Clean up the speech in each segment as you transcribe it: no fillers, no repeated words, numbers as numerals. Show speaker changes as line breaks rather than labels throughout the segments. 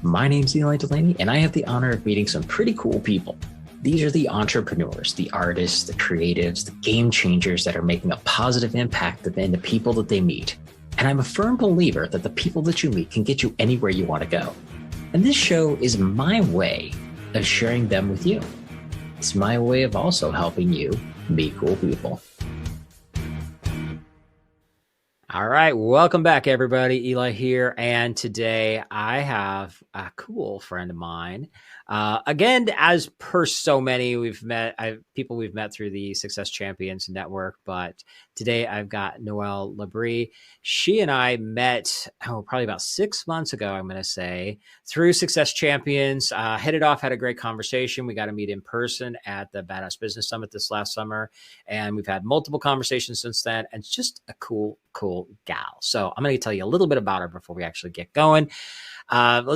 My name's Noelle Labrie, and I have the honor of meeting some pretty cool people. These are the entrepreneurs, the artists, the creatives, the game changers that are making a positive impact in the people that they meet. And I'm a firm believer that the people that you meet can get you anywhere you want to go. And this show is my way of sharing them with you. It's my way of also helping you meet cool people. All right, welcome back, everybody. Eli here, and today I have a cool friend of mine. Again, as per so many, we've met through the Success Champions Network, but today I've got Noelle Labrie. She and I met probably about 6 months ago, I'm going to say, through Success Champions. Hit it off, had a great conversation. We got to meet in person at the Badass Business Summit this last summer, and we've had multiple conversations since then. And it's just a cool gal. So I'm going to tell you a little bit about her before we actually get going. I'm going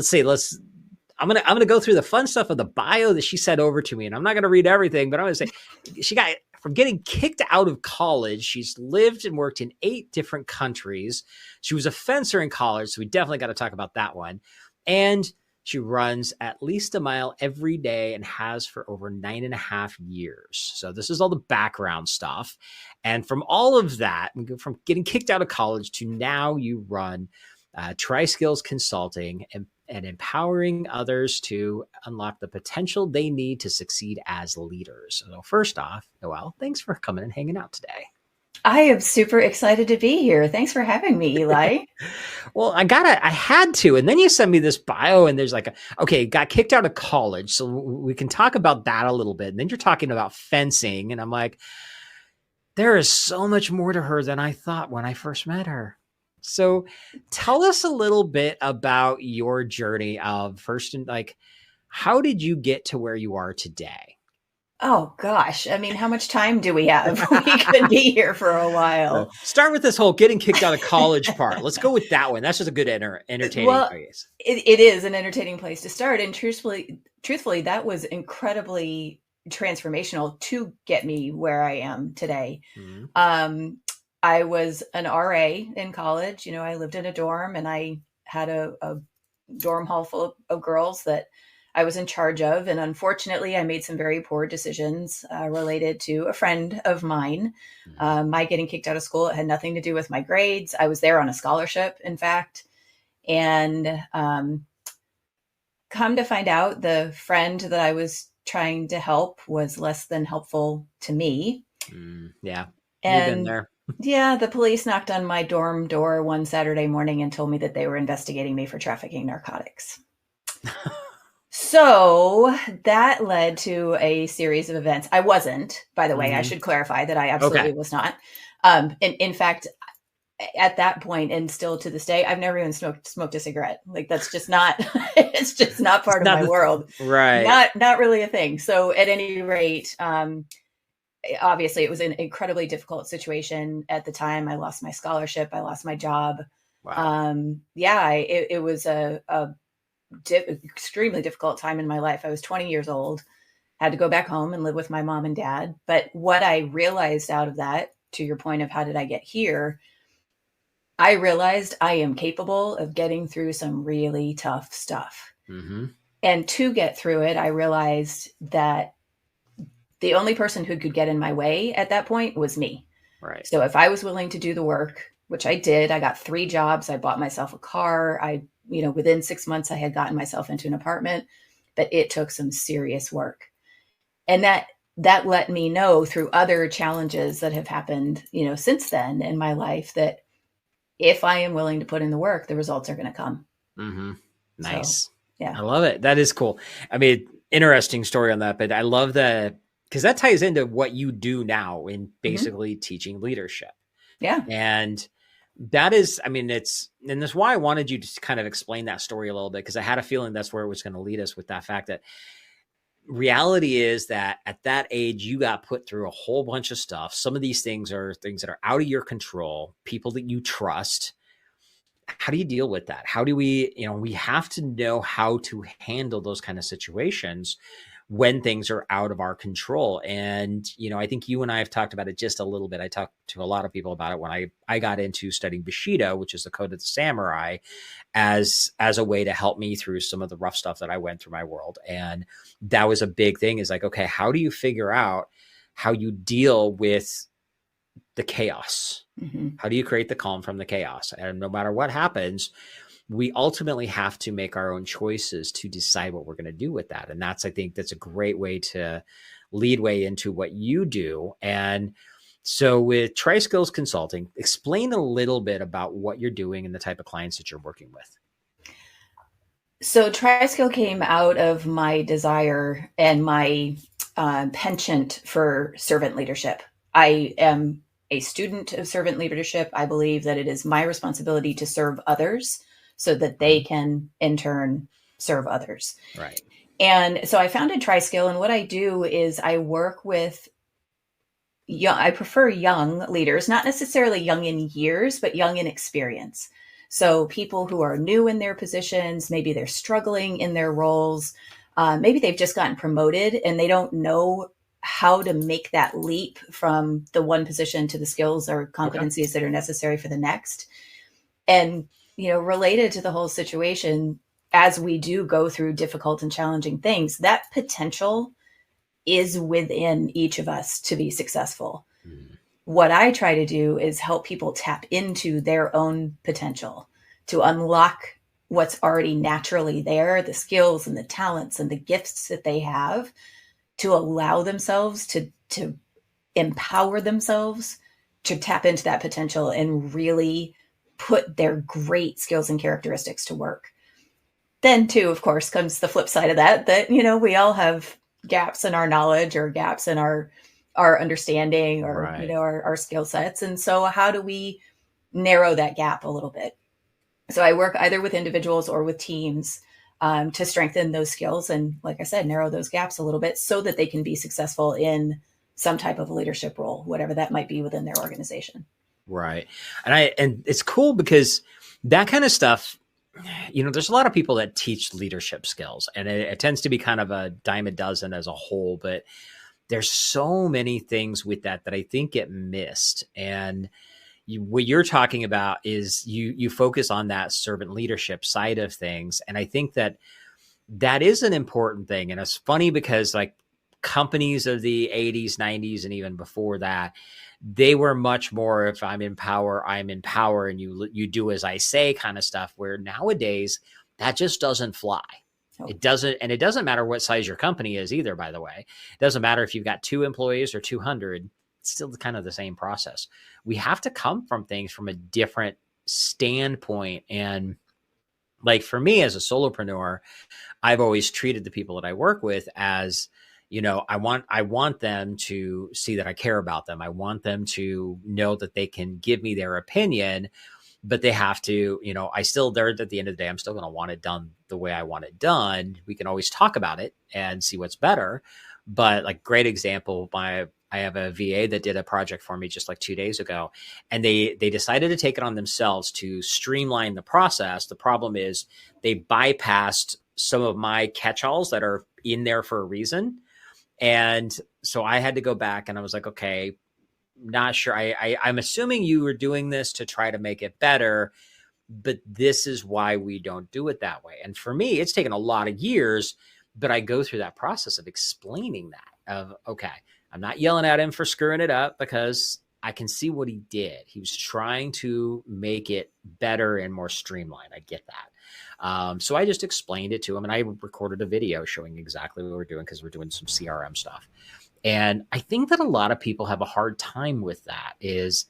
to go through the fun stuff of the bio that she sent over to me, and I'm not going to read everything, but I'm going to say she got from getting kicked out of college. She's lived and worked in 8 different countries. She was a fencer in college, so we definitely got to talk about that one. And she runs at least a mile every day and has for over 9.5 years. So this is all the background stuff. And from all of that, we go from getting kicked out of college to now you run Tri-Skills Consulting and empowering others to unlock the potential they need to succeed as leaders. So first off, Noelle, thanks for coming and hanging out today.
I am super excited to be here. Thanks for having me, Eli.
Well, I had to. And then you sent me this bio and there's got kicked out of college. So we can talk about that a little bit. And then you're talking about fencing. And I'm like, there is so much more to her than I thought when I first met her. So tell us a little bit about your journey of how did you get to where you are today?
Oh, gosh. I mean, how much time do we have? We could be here for a while.
Start with this whole getting kicked out of college part. Let's go with that one. That's just a good entertaining place.
It is an entertaining place to start. And truthfully, that was incredibly transformational to get me where I am today. Mm-hmm. I was an RA in college. You know, I lived in a dorm and I had a dorm hall full of girls that I was in charge of. And unfortunately, I made some very poor decisions related to a friend of mine. My getting kicked out of school, it had nothing to do with my grades. I was there on a scholarship, in fact. And come to find out, the friend that I was trying to help was less than helpful to me.
Yeah.
And
you've been there.
Yeah, the police knocked on my dorm door one Saturday morning and told me that they were investigating me for trafficking narcotics. So that led to a series of events. I wasn't, by the way. Mm-hmm. I should clarify that I absolutely was not. In fact, at that point, and still to this day, I've never even smoked a cigarette. Like that's just not. It's just not part of my world.
Right.
Not really a thing. So at any rate. Obviously, it was an incredibly difficult situation at the time. I lost my scholarship. I lost my job. Wow. It was a extremely difficult time in my life. I was 20 years old, had to go back home and live with my mom and dad. But what I realized out of that, to your point of how did I get here, I realized I am capable of getting through some really tough stuff. Mm-hmm. And to get through it, I realized that the only person who could get in my way at that point was me.
Right.
So if I was willing to do the work, which I did, I got 3 jobs. I bought myself a car. Within 6 months, I had gotten myself into an apartment, but it took some serious work. And that let me know through other challenges that have happened, since then in my life that if I am willing to put in the work, the results are going to come.
Mm-hmm. Nice.
So, yeah.
I love it. That is cool. I mean, interesting story on that, but I love that. Because that ties into what you do now in basically teaching leadership.
Yeah.
And that is, and that's why I wanted you to kind of explain that story a little bit, because I had a feeling that's where it was going to lead us with that fact that reality is that at that age, you got put through a whole bunch of stuff. Some of these things are things that are out of your control, people that you trust. How do you deal with that? How do we have to know how to handle those kind of situations when things are out of our control. And, I think you and I have talked about it just a little bit. I talked to a lot of people about it when I got into studying Bushido, which is the code of the samurai, as a way to help me through some of the rough stuff that I went through my world. And that was a big thing, is like, okay, how do you figure out how you deal with the chaos?
Mm-hmm.
How do you create the calm from the chaos? And no matter what happens, we ultimately have to make our own choices to decide what we're going to do with that. And I think that's a great way to lead way into what you do. And so with Tri-Skills Consulting, explain a little bit about what you're doing and the type of clients that you're working with.
So Tri-Skill came out of my desire and my penchant for servant leadership. I am a student of servant leadership. I believe that it is my responsibility to serve others so that they can in turn serve others.
Right.
And so I founded Tri-Skill, and what I do is I work with I prefer young leaders, not necessarily young in years, but young in experience. So people who are new in their positions, maybe they're struggling in their roles, maybe they've just gotten promoted and they don't know how to make that leap from the one position to the skills or competencies that are necessary for the next. And, related to the whole situation, as we do go through difficult and challenging things, that potential is within each of us to be successful. Mm. What I try to do is help people tap into their own potential, to unlock what's already naturally there, the skills and the talents and the gifts that they have, to allow themselves to empower themselves to tap into that potential and really put their great skills and characteristics to work. Then too, of course, comes the flip side of that, we all have gaps in our knowledge or gaps in our understanding or,
right.
Our skill sets. And so how do we narrow that gap a little bit? So I work either with individuals or with teams to strengthen those skills. And like I said, narrow those gaps a little bit so that they can be successful in some type of leadership role, whatever that might be within their organization.
Right. And it's cool because that kind of stuff, there's a lot of people that teach leadership skills, and it tends to be kind of a dime a dozen as a whole, but there's so many things with that I think get missed. And what you're talking about is you focus on that servant leadership side of things. And I think that is an important thing. And it's funny because like companies of the 80s, 90s, and even before that, they were much more, if I'm in power, and you do as I say kind of stuff, where nowadays that just doesn't fly. Oh. It doesn't matter what size your company is either, by the way. It doesn't matter if you've got 2 employees or 200, it's still kind of the same process. We have to come from things from a different standpoint. And like for me as a solopreneur, I've always treated the people that I work with as, I want them to see that I care about them. I want them to know that they can give me their opinion, but they have to, there at the end of the day, I'm still going to want it done the way I want it done. We can always talk about it and see what's better. But like great example, I have a VA that did a project for me just like 2 days ago, and they decided to take it on themselves to streamline the process. The problem is they bypassed some of my catch-alls that are in there for a reason. And so I had to go back and I was like, okay, not sure. I'm assuming you were doing this to try to make it better, but this is why we don't do it that way. And for me, it's taken a lot of years, but I go through that process of explaining that of, okay, I'm not yelling at him for screwing it up because I can see what he did. He was trying to make it better and more streamlined. I get that. So I just explained it to him, and I recorded a video showing exactly what we're doing because we're doing some CRM stuff. And I think that a lot of people have a hard time with that, is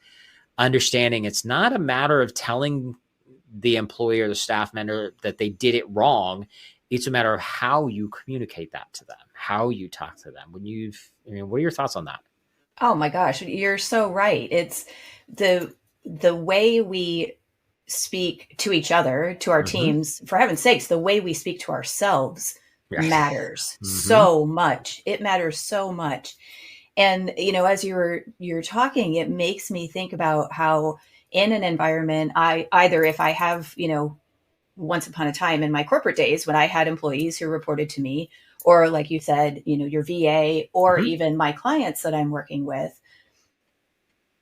understanding it's not a matter of telling the employee or the staff member that they did it wrong. It's a matter of how you communicate that to them, how you talk to them. What are your thoughts on that?
Oh my gosh, you're so right. It's the way we speak to each other, to our teams, for heaven's sakes, the way we speak to ourselves matters so much. It matters so much. And, as you're talking, it makes me think about how in an environment, either if I have, once upon a time in my corporate days when I had employees who reported to me, or like you said, your VA, or even my clients that I'm working with.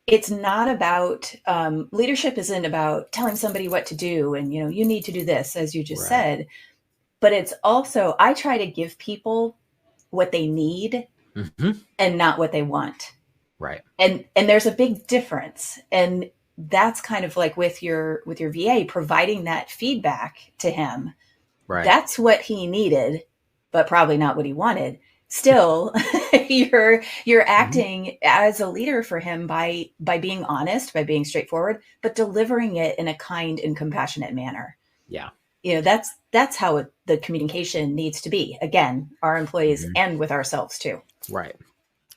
It's not about leadership isn't about telling somebody what to do and you need to do this, as you just said, but it's also, I try to give people what they need and not what they want.
Right.
And there's a big difference. And that's kind of like with your VA, providing that feedback to him.
Right.
That's what he needed, but probably not what he wanted. Still, you're acting as a leader for him by being honest, by being straightforward, but delivering it in a kind and compassionate manner.
Yeah.
That's how the communication needs to be. Again, our employees and with ourselves too.
Right.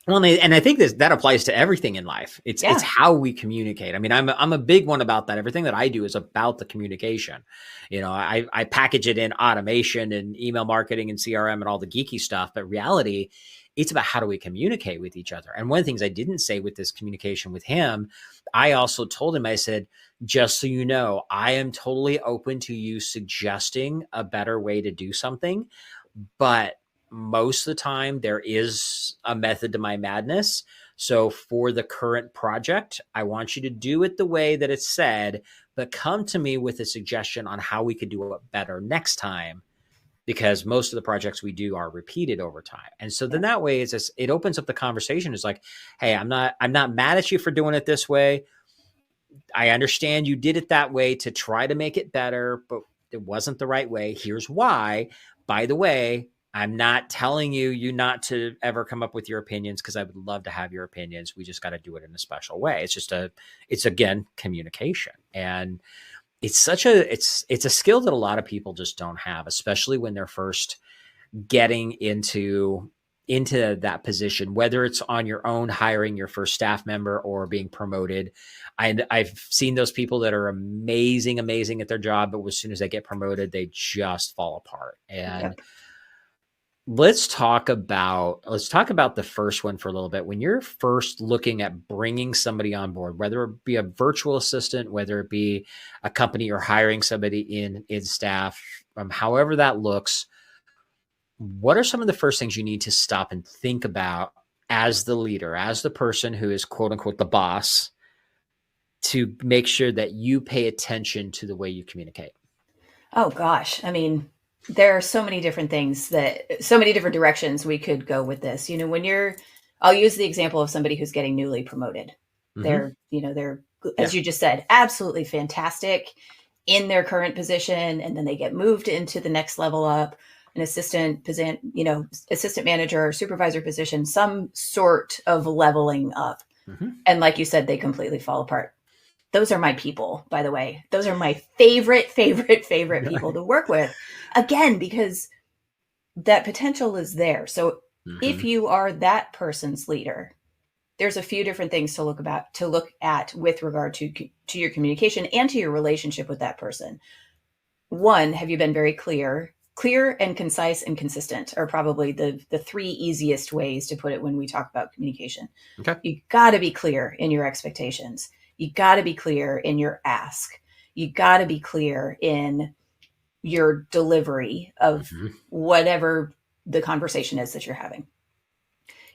Well, and I think that applies to everything in life. It's how we communicate. I mean, I'm a big one about that. Everything that I do is about the communication. I package it in automation and email marketing and CRM and all the geeky stuff. But reality, it's about how do we communicate with each other. And one of the things I didn't say with this communication with him, I also told him, I said, just so you know, I am totally open to you suggesting a better way to do something, but most of the time there is a method to my madness. So for the current project, I want you to do it the way that it's said, but come to me with a suggestion on how we could do it better next time, because most of the projects we do are repeated over time. And so then that way it opens up the conversation. It's like, hey, I'm not mad at you for doing it this way. I understand you did it that way to try to make it better, but it wasn't the right way. Here's why. By the way, I'm not telling you not to ever come up with your opinions, because I would love to have your opinions. We just got to do it in a special way. It's again, communication. And it's a skill that a lot of people just don't have, especially when they're first getting into that position, whether it's on your own, hiring your first staff member or being promoted. I've seen those people that are amazing at their job, but as soon as they get promoted, they just fall apart. And let's talk about the first one for a little bit. When you're first looking at bringing somebody on board, whether it be a virtual assistant, whether it be a company or hiring somebody in staff, however that looks, what are some of the first things you need to stop and think about as the leader, as the person who is quote unquote the boss, to make sure that you pay attention to the way you communicate?
Oh gosh. I mean, there are so many different so many different directions we could go with this. I'll use the example of somebody who's getting newly promoted. They're, as you just said, absolutely fantastic in their current position. And then they get moved into the next level up, an assistant manager or supervisor position, some sort of leveling up. And like you said, they completely fall apart. Those are my people, by the way. Those are my favorite people to work with. Again, because that potential is there. So if you are that person's leader, there's a few different things to look at with regard to your communication and to your relationship with that person. One, have you been very clear? Clear and concise and consistent are probably the three easiest ways to put it when we talk about communication.
Okay.
You got to be clear in your expectations. You got to be clear in your ask. You got to be clear in your delivery of whatever the conversation is that you're having.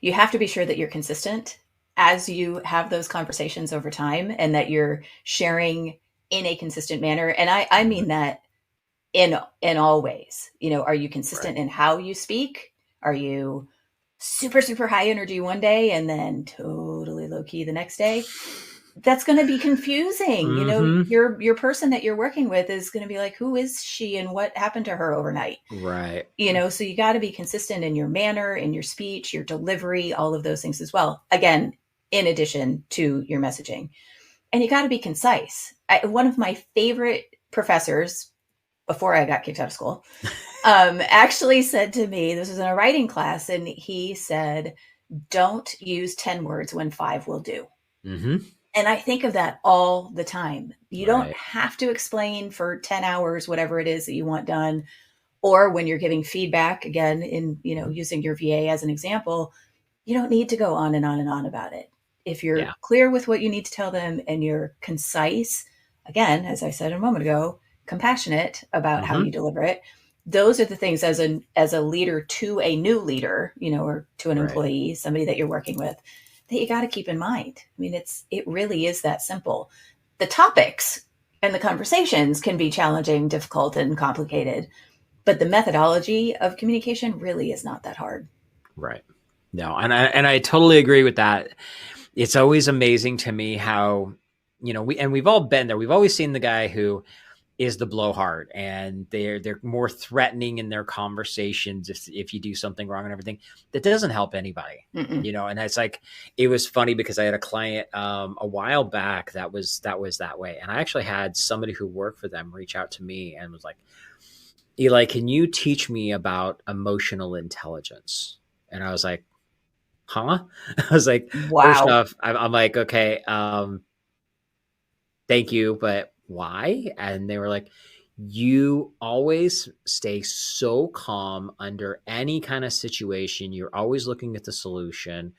You have to be sure that you're consistent as you have those conversations over time, and that you're sharing in a consistent manner. And I mean that in all ways. Are you consistent in how you speak? Are you super, super high energy one day and then totally low key the next day? That's going to be confusing. Your person that you're working with is going to be like, who is she and what happened to her overnight?
Right.
So you got to be consistent in your manner, in your speech, your delivery, all of those things as well. Again, in addition to your messaging. And you got to be concise. One of my favorite professors, before I got kicked out of school, actually said to me, this was in a writing class, and he said, don't use 10 words when 5 will do. And I think of that all the time. You don't have to explain for 10 hours, whatever it is that you want done. Or when you're giving feedback, again, in, using your VA as an example, you don't need to go on and on and on about it. If you're clear with what you need to tell them and you're concise, again, as I said a moment ago, compassionate about how
Mm-hmm.
you deliver it. Those are the things as a leader to a new leader, or to an
Right.
employee, somebody that you're working with, that you got to keep in mind. I mean, it really is that simple. The topics and the conversations can be challenging, difficult, and complicated, but the methodology of communication really is not that hard.
Right. No, and I totally agree with that. It's always amazing to me how, we've all been there. We've always seen the guy who is the blowhard, and they're more threatening in their conversations if you do something wrong and everything. That doesn't help anybody.
Mm-mm.
And it's like, it was funny because I had a client a while back that was that way, and I actually had somebody who worked for them reach out to me and was like, Eli, can you teach me about emotional intelligence? And I was like, huh? I was like, first
Wow.
off, I'm like, okay, thank you, but why? And they were like, you always stay so calm under any kind of situation. You're always looking at the solution.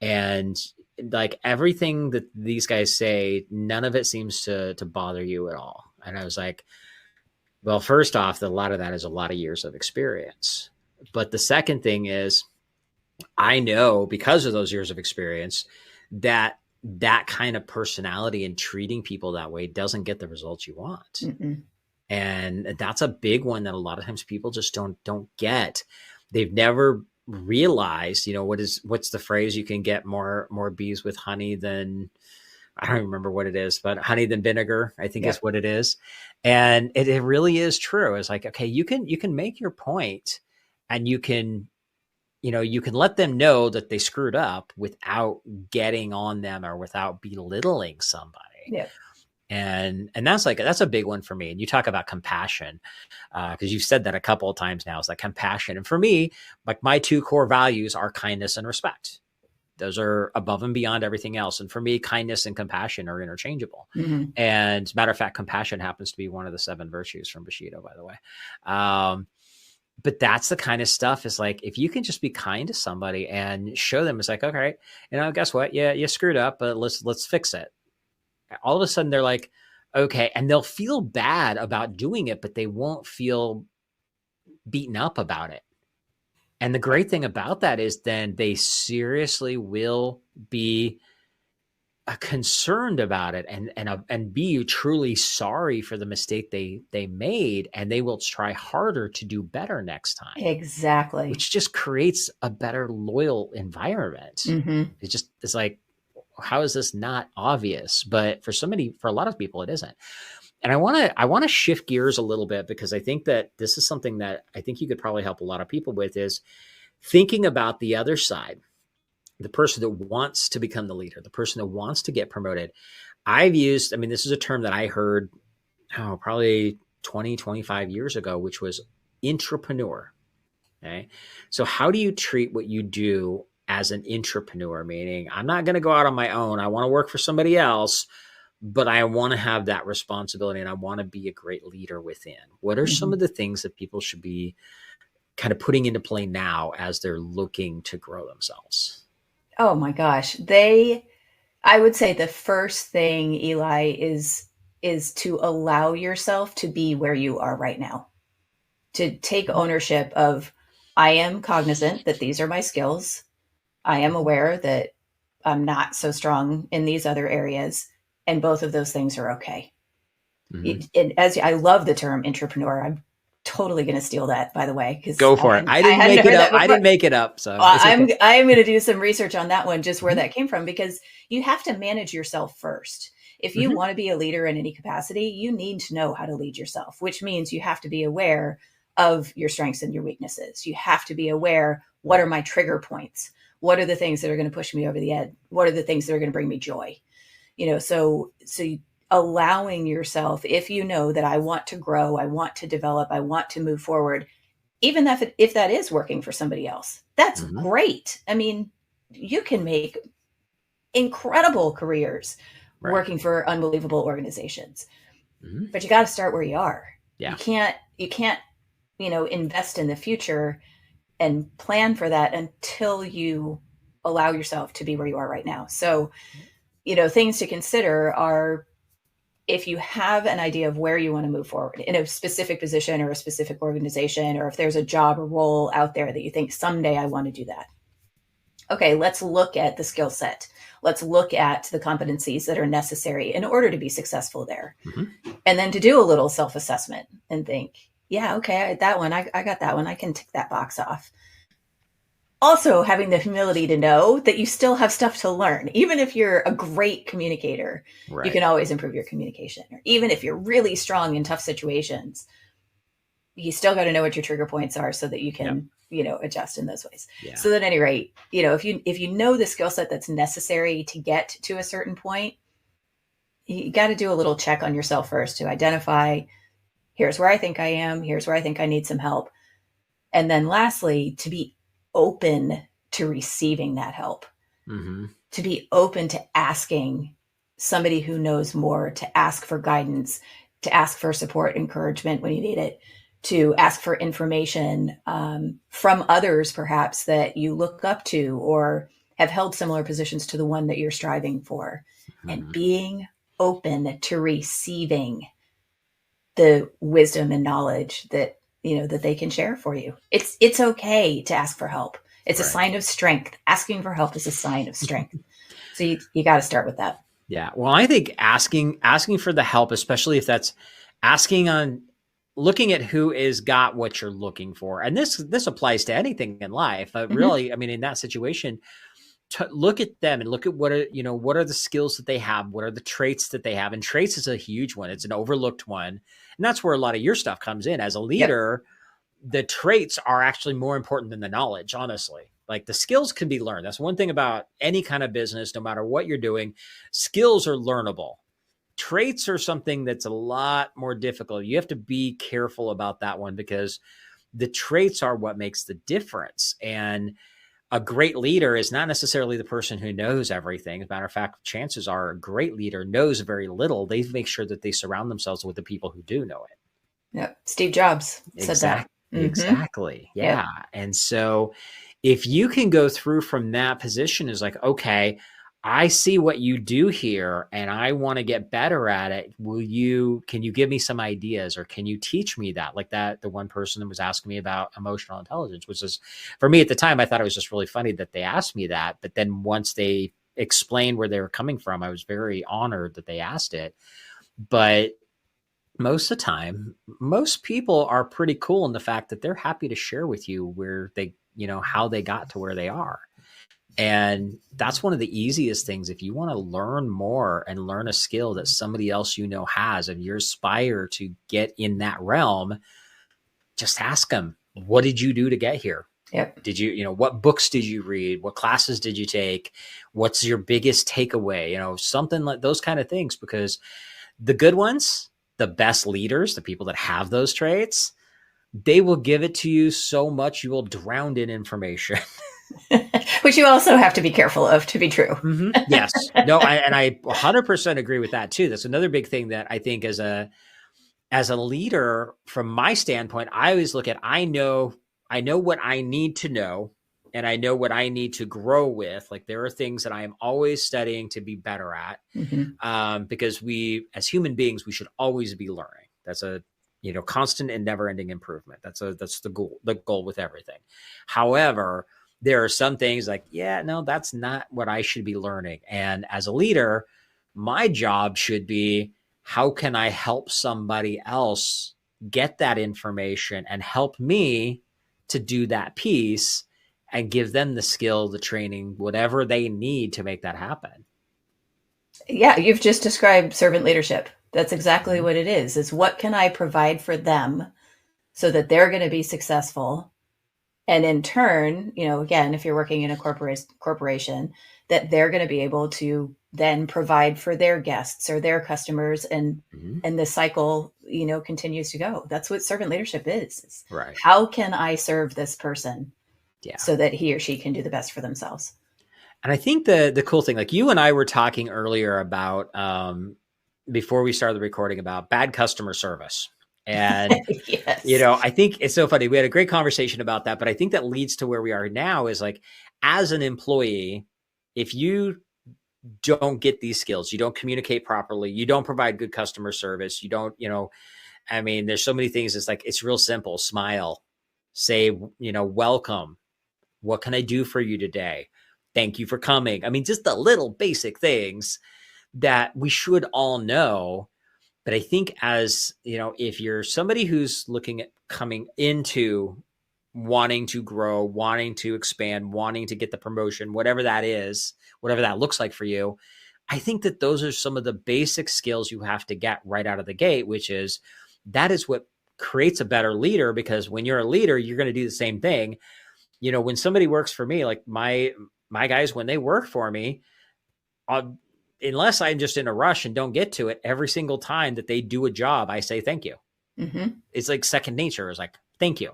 And like everything that these guys say, none of it seems to bother you at all. And I was like, well, first off, a lot of that is a lot of years of experience. But the second thing is, I know because of those years of experience that that kind of personality and treating people that way doesn't get the results you want.
Mm-mm.
And that's a big one that a lot of times people just don't get. They've never realized, what's the phrase, you can get more bees with honey than, I don't remember what it is, but honey than vinegar, I think is
Yep.
what it is. And it really is true. It's like, okay, you can make your point, and you can let them know that they screwed up without getting on them or without belittling somebody.
Yep.
And that's a big one for me. And you talk about compassion, because you've said that a couple of times now. Is that compassion? And for me, like, my two core values are kindness and respect. Those are above and beyond everything else. And for me, kindness and compassion are interchangeable.
Mm-hmm.
And matter of fact, compassion happens to be one of the 7 virtues from Bushido, by the way. But that's the kind of stuff, is like, if you can just be kind to somebody and show them, it's like, okay, guess what? Yeah, you screwed up, but let's fix it. All of a sudden they're like, okay. And they'll feel bad about doing it, but they won't feel beaten up about it. And the great thing about that is then they seriously will be concerned about it, and be truly sorry for the mistake they made, and they will try harder to do better next time,
Exactly.
which just creates a better loyal environment.
Mm-hmm.
It's like, how is this not obvious? But for a lot of people, it isn't. And I want to shift gears a little bit, because I think that this is something that I think you could probably help a lot of people with, is thinking about the other side, the person that wants to become the leader, the person that wants to get promoted. This is a term that I heard, probably 20, 25 years ago, which was intrapreneur. Okay. So how do you treat what you do as an intrapreneur? Meaning, I'm not going to go out on my own. I want to work for somebody else, but I want to have that responsibility, and I want to be a great leader within. What are some
Mm-hmm.
of the things that people should be kind of putting into play now as they're looking to grow themselves?
Oh my gosh. I would say the first thing, Eli, is to allow yourself to be where you are right now. To take ownership of, I am cognizant that these are my skills. I am aware that I'm not so strong in these other areas, and both of those things are okay.
Mm-hmm.
As I love the term entrepreneur, I'm totally going to steal that, by the way, because
Go for it. I
I
didn't
hadn't
make it
heard that
up. I
before.
didn't make it up. So
Well,
it's okay.
I'm going to do some research on that one, just where
Mm-hmm.
that came from, because you have to manage yourself first. If you
Mm-hmm.
want to be a leader in any capacity, you need to know how to lead yourself, which means you have to be aware of your strengths and your weaknesses. You have to be aware, what are
Right.
my trigger points? What are the things that are going to push me over the edge? What are the things that are going to bring me joy? So allowing yourself, if you know that I want to grow, I want to develop, I want to move forward, even if that is working for somebody else, that's
Mm-hmm.
great. I mean, you can make incredible careers
Right.
working for unbelievable organizations,
Mm-hmm.
but you got to start where you are.
Yeah.
You can't invest in the future and plan for that until you allow yourself to be where you are right now. So things to consider are, if you have an idea of where you want to move forward in a specific position or a specific organization, or if there's a job or role out there that you think someday I want to do that. Okay, let's look at the skill set. Let's look at the competencies that are necessary in order to be successful there. Mm-hmm. And then to do a little self-assessment and think, yeah, okay, that one, I got that one. I can tick that box off. Also having the humility to know that you still have stuff to learn. Even if you're a great communicator, right, you can always improve your communication. Or even if you're really strong in tough situations, you still got to know what your trigger points are so that you can, adjust in those ways. Yeah. So at any rate, if you know the skill set that's necessary to get to a certain point, you got to do a little check on yourself first to identify, here's where I think I am, here's where I think I need some help. And then lastly, to be open to receiving that help, mm-hmm, to be open to asking somebody who knows more, to ask for guidance, to ask for support, encouragement when you need it, to ask for information from others, perhaps that you look up to or have held similar positions to the one that you're striving for, mm-hmm, and being open to receiving the wisdom and knowledge that that they can share for you. It's okay to ask for help. It's right, a sign of strength. Asking for help is a sign of strength. So you got to start with that.
Yeah. Well, I think asking for the help, especially if that's looking at who is got what you're looking for. And this applies to anything in life. Mm-hmm. Really, I mean, in that situation, to look at them and look at what are the skills that they have, what are the traits that they have. And traits is a huge one. It's an overlooked one. And that's where a lot of your stuff comes in. As a leader, yep, the traits are actually more important than the knowledge, honestly. Like the skills can be learned. That's one thing about any kind of business, no matter what you're doing, skills are learnable. Traits are something that's a lot more difficult. You have to be careful about that one because the traits are what makes the difference. And a great leader is not necessarily the person who knows everything. As a matter of fact, chances are a great leader knows very little. They make sure that they surround themselves with the people who do know it.
Yeah. Steve Jobs said that.
Mm-hmm. Exactly. Yeah. Yep. And so if you can go through from that position is like, okay, I see what you do here and I want to get better at it. Can you give me some ideas or can you teach me that? Like that, the one person that was asking me about emotional intelligence, which is, for me at the time, I thought it was just really funny that they asked me that. But then once they explained where they were coming from, I was very honored that they asked it. But most of the time, most people are pretty cool in the fact that they're happy to share with you where they, how they got to where they are. And that's one of the easiest things. If you want to learn more and learn a skill that somebody else has, and you aspire to get in that realm, just ask them, what did you do to get here?
Yep.
Did you, what books did you read? What classes did you take? What's your biggest takeaway? Something like those kind of things, because the good ones, the best leaders, the people that have those traits, they will give it to you so much you will drown in information.
Which you also have to be careful of to be true.
Mm-hmm. Yes. No, I 100% agree with that too. That's another big thing that I think as a leader, from my standpoint, I always look at, I know what I need to know and I know what I need to grow with. Like there are things that I am always studying to be better at, mm-hmm, because we, as human beings, we should always be learning. That's a, constant and never ending improvement. That's the goal with everything. However, there are some things like, that's not what I should be learning. And as a leader, my job should be, how can I help somebody else get that information and help me to do that piece and give them the skill, the training, whatever they need to make that happen.
Yeah, you've just described servant leadership. That's exactly what it is what can I provide for them so that they're going to be successful? And in turn, again, if you're working in a corporation, that they're going to be able to then provide for their guests or their customers, and the cycle, continues to go. That's what servant leadership is.
Right.
How can I serve this person so that he or she can do the best for themselves?
And I think the cool thing, like you and I were talking earlier about, before we started the recording, about bad customer service. And,
yes.
I think it's so funny. We had a great conversation about that, but I think that leads to where we are now is like, as an employee, if you don't get these skills, you don't communicate properly, you don't provide good customer service, you don't, I mean, there's so many things. It's like, it's real simple. Smile, say, welcome. What can I do for you today? Thank you for coming. I mean, just the little basic things that we should all know. But I think as, if you're somebody who's looking at coming into wanting to grow, wanting to expand, wanting to get the promotion, whatever that is, whatever that looks like for you, I think that those are some of the basic skills you have to get right out of the gate, which is that is what creates a better leader, because when you're a leader, you're going to do the same thing. When somebody works for me, like my guys, when they work for me, unless I'm just in a rush and don't get to it, every single time that they do a job, I say thank you. Mm-hmm. It's like second nature. It's like, thank you.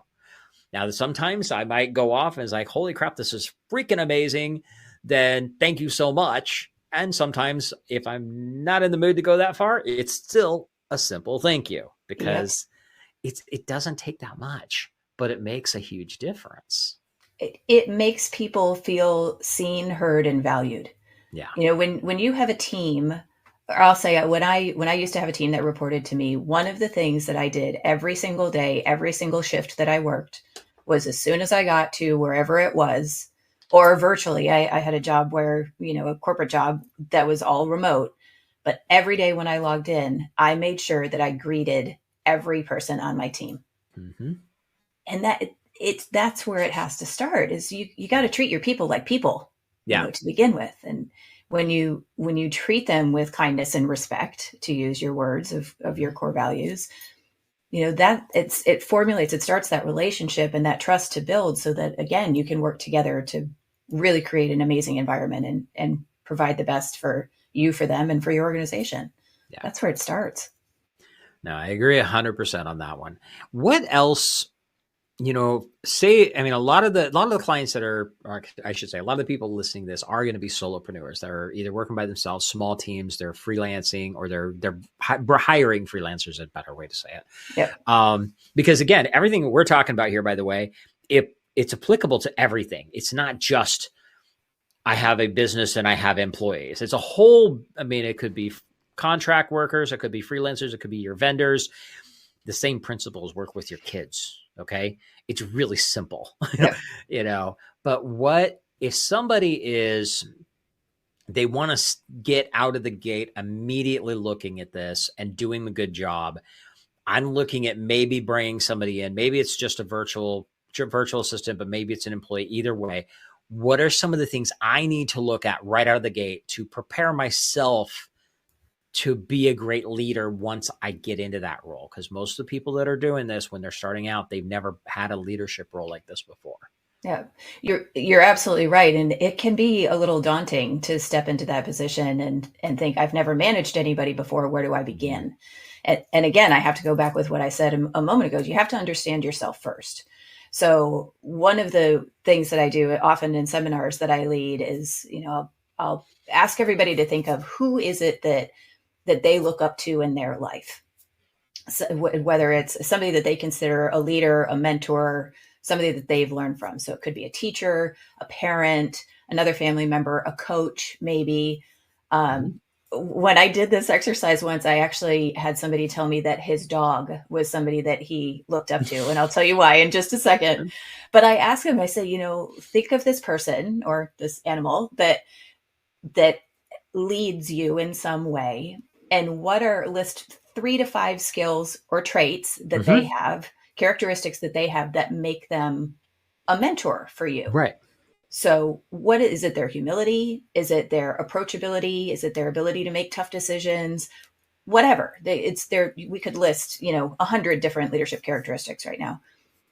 Now, sometimes I might go off and it's like, holy crap, this is freaking amazing. Then thank you so much. And sometimes if I'm not in the mood to go that far, it's still a simple thank you, because it doesn't take that much, but it makes a huge difference.
It makes people feel seen, heard, and valued.
Yeah.
When you have a team, or I'll say when I used to have a team that reported to me, one of the things that I did every single day, every single shift that I worked, was as soon as I got to wherever it was, or virtually, I had a job where, a corporate job that was all remote, but every day when I logged in, I made sure that I greeted every person on my team. Mm-hmm. And that's where it has to start, is you got to treat your people like people, to begin with. And when you treat them with kindness and respect, to use your words of your core values, that it starts that relationship and that trust to build, so that, again, you can work together to really create an amazing environment and provide the best for you, for them, and for your organization. Yeah. That's where it starts.
No, I agree 100% on that one. What else, a lot of the clients that are, or I should say, a lot of the people listening to this are going to be solopreneurs that are either working by themselves, small teams, they're freelancing, or they're hiring freelancers, is a better way to say it. Yeah. Because again, everything we're talking about here, by the way, it's applicable to everything. It's not just, I have a business and I have employees. It's a whole, it could be contract workers, it could be freelancers, it could be your vendors. The same principles work with your kids. Okay. It's really simple, but what if somebody they want to get out of the gate immediately looking at this and doing a good job? I'm looking at maybe bringing somebody in. Maybe it's just a virtual assistant, but maybe it's an employee. Either way, what are some of the things I need to look at right out of the gate to prepare myself to be a great leader once I get into that role? Because most of the people that are doing this, when they're starting out, they've never had a leadership role like this before.
Yeah, you're absolutely right. And it can be a little daunting to step into that position and think, I've never managed anybody before. Where do I begin? And again, I have to go back with what I said a moment ago. You have to understand yourself first. So one of the things that I do often in seminars that I lead is, I'll ask everybody to think of who is it that they look up to in their life. So whether it's somebody that they consider a leader, a mentor, somebody that they've learned from. So it could be a teacher, a parent, another family member, a coach, maybe. When I did this exercise once, I actually had somebody tell me that his dog was somebody that he looked up to. And I'll tell you why in just a second. But I asked him, I said, think of this person or this animal that leads you in some way. And list 3 to 5 skills or traits that they have, characteristics that they have that make them a mentor for you.
Right.
So what is it? Their humility? Is it their approachability? Is it their ability to make tough decisions? Whatever. We could list, 100 different leadership characteristics right now.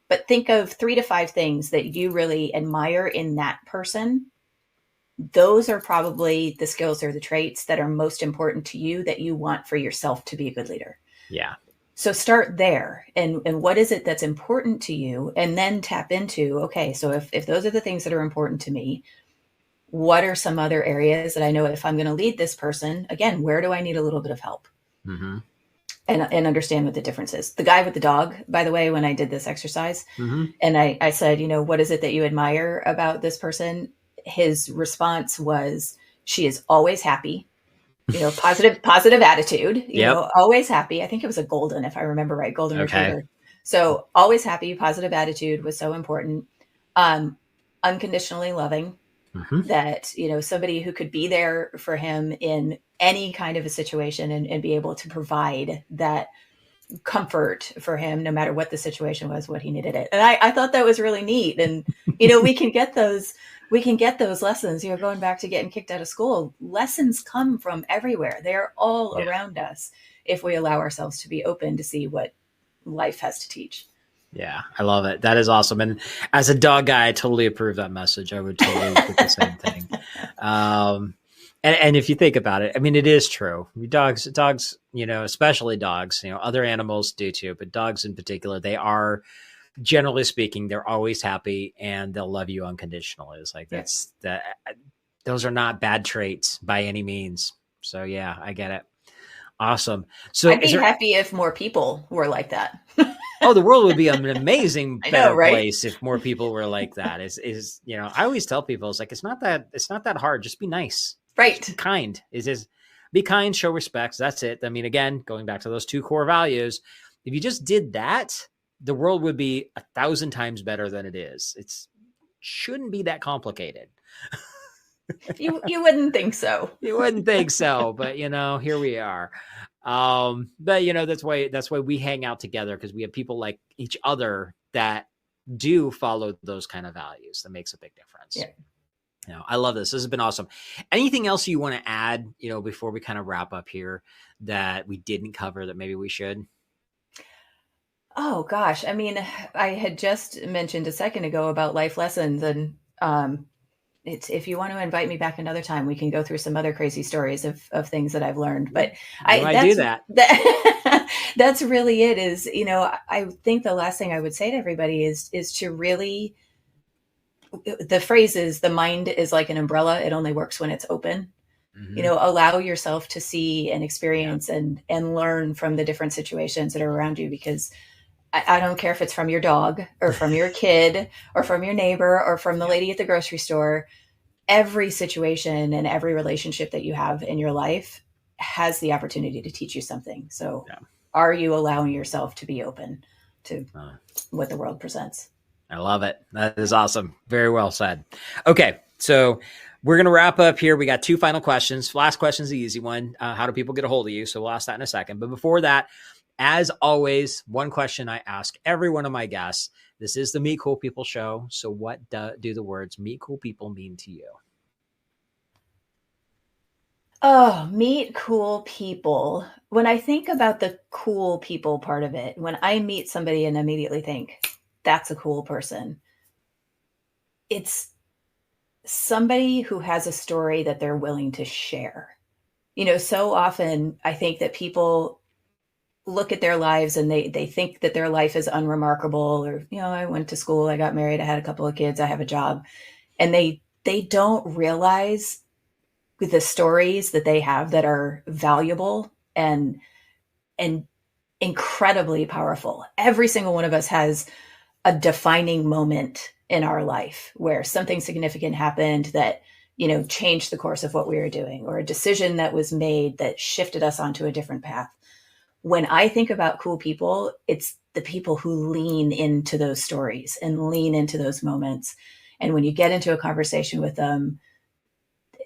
But think of 3 to 5 things that you really admire in that person. Those are probably the skills or the traits that are most important to you, that you want for yourself to be a good leader.
Yeah.
So start there. And what is it that's important to you? And then tap into, okay, so if those are the things that are important to me, what are some other areas that I know if I'm going to lead this person, again, where do I need a little bit of help? Mm-hmm. And understand what the difference is. The guy with the dog, by the way, when I did this exercise, and I said, what is it that you admire about this person? His response was, She is always happy, positive attitude,
Yep.
always happy. I think it was a golden, if I remember right, golden
Okay.
retriever. So always happy, positive attitude was so important. Unconditionally loving,
Mm-hmm.
that, somebody who could be there for him in any kind of a situation, and be able to provide that comfort for him, no matter what the situation was, what he needed it. And I thought that was really neat. And, we can get those lessons, going back to getting kicked out of school. Lessons come from everywhere. They're all
Yeah.
around us if we allow ourselves to be open to see what life has to teach.
Yeah, I love it. That is awesome. And as a dog guy, I totally approve that message. I would totally do the same thing. And if you think about it, I mean, it is true. Dogs, especially dogs, other animals do too, but dogs in particular, they are, generally speaking, they're always happy and they'll love you unconditionally. It's like, those are not bad traits by any means. So yeah, I get it. Awesome. So
I'd be happy if more people were like that.
Oh, the world would be an amazing, better
right?
place if more people were like that. I always tell people, it's like, it's not that hard. Just be nice.
Right.
Just be kind. Be kind, show respect. That's it. I mean, again, going back to those 2 core values, if you just did that, the world would be 1,000 times better than it is. It shouldn't be that complicated.
You wouldn't think so.
You wouldn't think so, but here we are. But that's why we hang out together, because we have people like each other that do follow those kind of values. That makes a big difference.
Yeah.
I love this. This has been awesome. Anything else you want to add, before we kind of wrap up here, that we didn't cover that maybe we should?
Oh gosh. I mean, I had just mentioned a second ago about life lessons, and if you want to invite me back another time, we can go through some other crazy stories of things that I've learned. But
I do that.
That's really it. Is, I think the last thing I would say to everybody is to really, the phrase is, the mind is like an umbrella. It only works when it's open.
Mm-hmm.
Allow yourself to see and experience and learn from the different situations that are around you, because I don't care if it's from your dog or from your kid or from your neighbor or from the lady at the grocery store. Every situation and every relationship that you have in your life has the opportunity to teach you something. So are you allowing yourself to be open to what the world presents?
I love it. That is awesome. Very well said. Okay. So we're going to wrap up here. We got 2 final questions. Last question is the easy one. How do people get a hold of you? So we'll ask that in a second. But before that, as always, one question I ask every one of my guests. This is the Meet Cool People show. So what do the words meet cool people mean to you?
Oh, meet cool people. When I think about the cool people part of it, when I meet somebody and immediately think, that's a cool person, it's somebody who has a story that they're willing to share. So often I think that people look at their lives and they think that their life is unremarkable, or, I went to school, I got married, I had a couple of kids, I have a job. And they don't realize the stories that they have that are valuable and incredibly powerful. Every single one of us has a defining moment in our life where something significant happened that, changed the course of what we were doing, or a decision that was made that shifted us onto a different path. When I think about cool people, it's the people who lean into those stories and lean into those moments. And when you get into a conversation with them,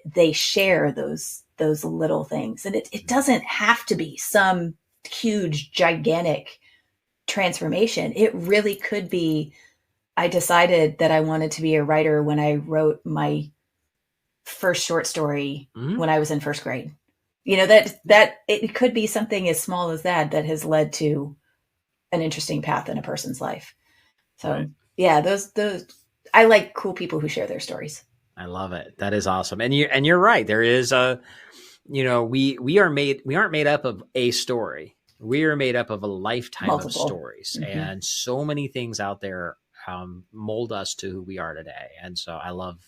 they share those little things. And it doesn't have to be some huge, gigantic transformation. It really could be, I decided that I wanted to be a writer when I wrote my first short story when I was in first grade. That it could be something as small as that has led to an interesting path in a person's life. So those I like cool people who share their stories.
I love it. That is awesome. And you're right. There is we aren't made up of a story. We are made up of a lifetime of stories, and so many things out there mold us to who we are today. And so I love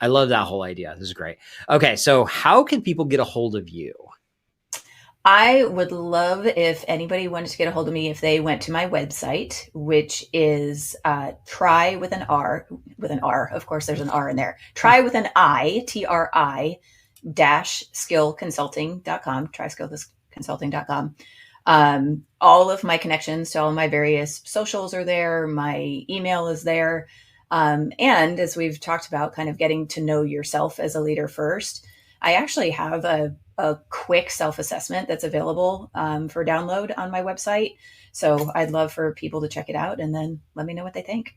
that whole idea. This is great. Okay. So how can people get a hold of you?
I would love if anybody wanted to get a hold of me, if they went to my website, which is try with an R, of course, there's an R in there. Try with an I, TRI, try-skillconsulting.com, tryskillconsulting.com. All of my connections to all of my various socials are there. My email is there. And as we've talked about, kind of getting to know yourself as a leader first, I actually have a quick self-assessment that's available for download on my website. So I'd love for people to check it out and then let me know what they think.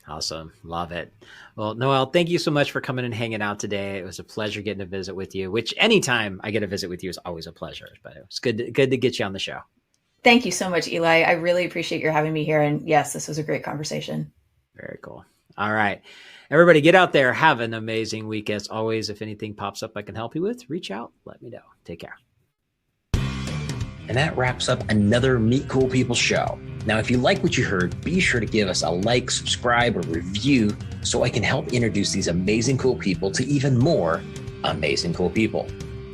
Awesome.
Love it. Well, Noelle, thank you so much for coming and hanging out today. It was a pleasure getting to visit with you, which anytime I get to visit with you is always a pleasure, but it was good to get you on the show.
Thank you so much, Eli. I really appreciate your having me here. And yes, this was a great conversation.
Very cool. All right. Everybody get out there. Have an amazing week. As always, if anything pops up I can help you with, reach out. Let me know. Take care. And that wraps up another Meet Cool People show. Now, if you like what you heard, be sure to give us a like, subscribe, or review so I can help introduce these amazing cool people to even more amazing cool people.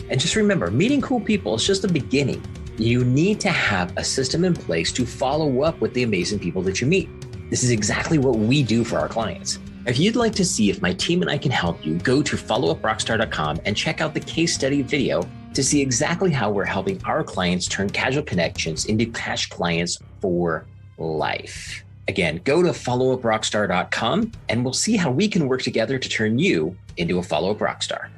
And just remember, meeting cool people is just the beginning. You need to have a system in place to follow up with the amazing people that you meet. This is exactly what we do for our clients. If you'd like to see if my team and I can help you, go to followuprockstar.com and check out the case study video to see exactly how we're helping our clients turn casual connections into cash clients for life. Again, go to followuprockstar.com and we'll see how we can work together to turn you into a follow-up rockstar.